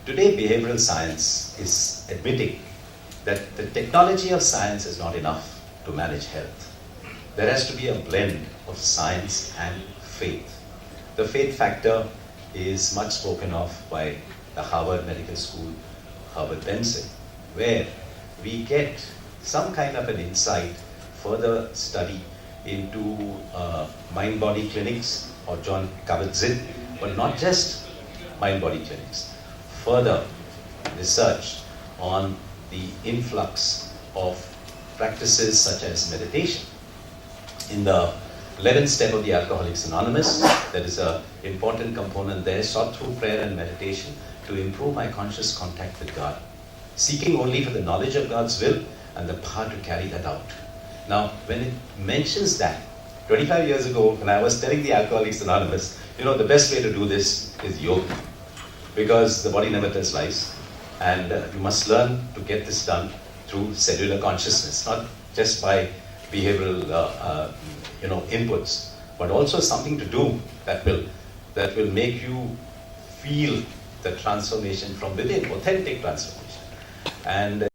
Today, behavioral science is admitting that the technology of science is not enough to manage health. There has to be a blend of science and faith. The faith factor is much spoken of by the Harvard Medical School, Harvard Benson, where we get some kind of an insight, further study into mind-body clinics, or John Kabat-Zinn, but not just mind-body clinics. Further research on the influx of practices such as meditation. In the 11th step of the Alcoholics Anonymous, there is an important component there, sought through prayer and meditation to improve my conscious contact with God, seeking only for the knowledge of God's will and the power to carry that out. Now, when it mentions that, 25 years ago, when I was telling the Alcoholics Anonymous, the best way to do this is yoga, because the body never tells lies, and you must learn to get this done through cellular consciousness, not just by behavioral inputs, but also something to do that will make you feel the transformation from within, authentic transformation. And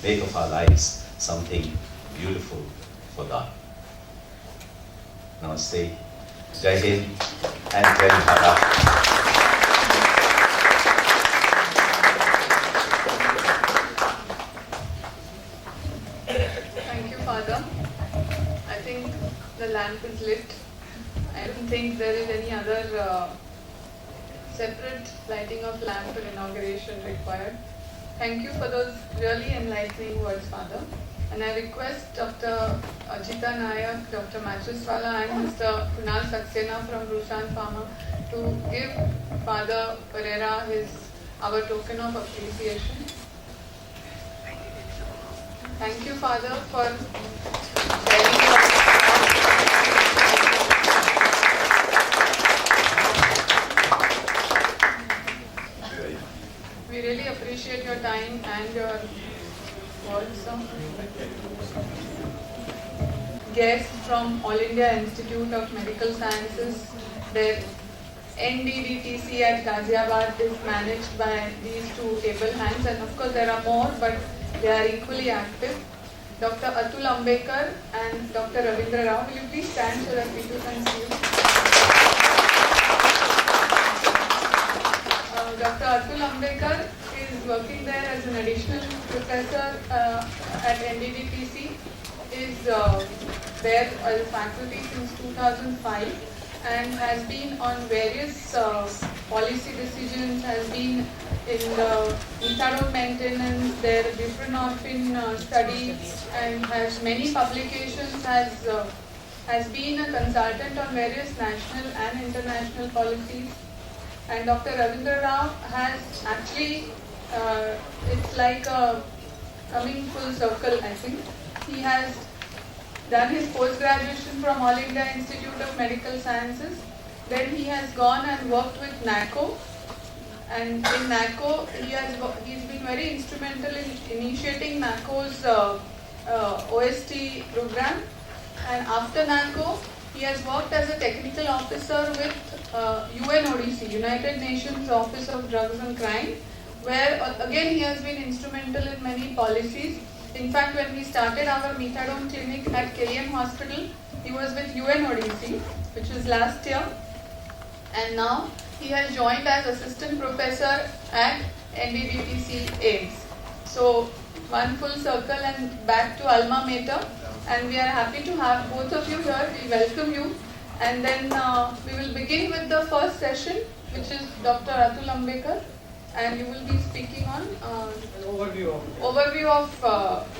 make of our lives something beautiful for God. Namaste, Jai Hind, and Jai Bharat. Thank you, Father. I think the lamp is lit. I don't think there is any other separate lighting of lamp for inauguration required. Thank you for those really enlightening words, Father. And I request Dr. Ajita Nayak, Dr. Machuswala and Mr. Kunal Saxena from Rushan Pharma to give Father Pereira our token of appreciation. Thank you, Father, for sharing your We really appreciate your time and your words. Guests from All India Institute of Medical Sciences, their NDDTC at Ghaziabad is managed by these two able hands, and of course there are more, but they are equally active. Dr. Atul Ambekar and Dr. Ravindra Rao, will you please stand so that we too can see you? Dr. Atul Ambekar is working there as an additional professor at NDDTC, is there as a faculty since 2005 and has been on various policy decisions, has been in the methadone maintenance, their buprenorphine study, and has many publications, has been a consultant on various national and international policies. And Dr. Ravindra Rao has actually, it's like coming full circle, I think. He has done his post-graduation from All India Institute of Medical Sciences. Then he has gone and worked with NACO. And in NACO, he's been very instrumental in initiating NACO's OST program. And after NACO, he has worked as a technical officer with UNODC, United Nations Office of Drugs and Crime, where again he has been instrumental in many policies. In fact, when we started our methadone clinic at KM Hospital, he was with UNODC, which was last year, and now he has joined as assistant professor at NDDTC AIMS. So one full circle and back to Alma Mater, and we are happy to have both of you here. We welcome you, and then we will begin with the first session, which is Dr. Atul Ambekar, and you will be speaking on overview of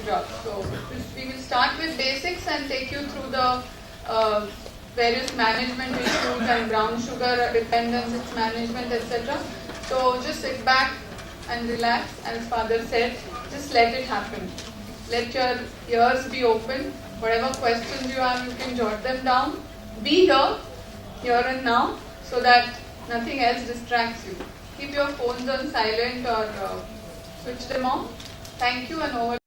drugs. So we will start with basics and take you through the various management issues and brown sugar dependence, its management, etc. So just sit back and relax, as Father said, just let it happen. Let your ears be open. Whatever questions you have, you can jot them down. Be here and now, so that nothing else distracts you. Keep your phones on silent or switch them off. Thank you, and over.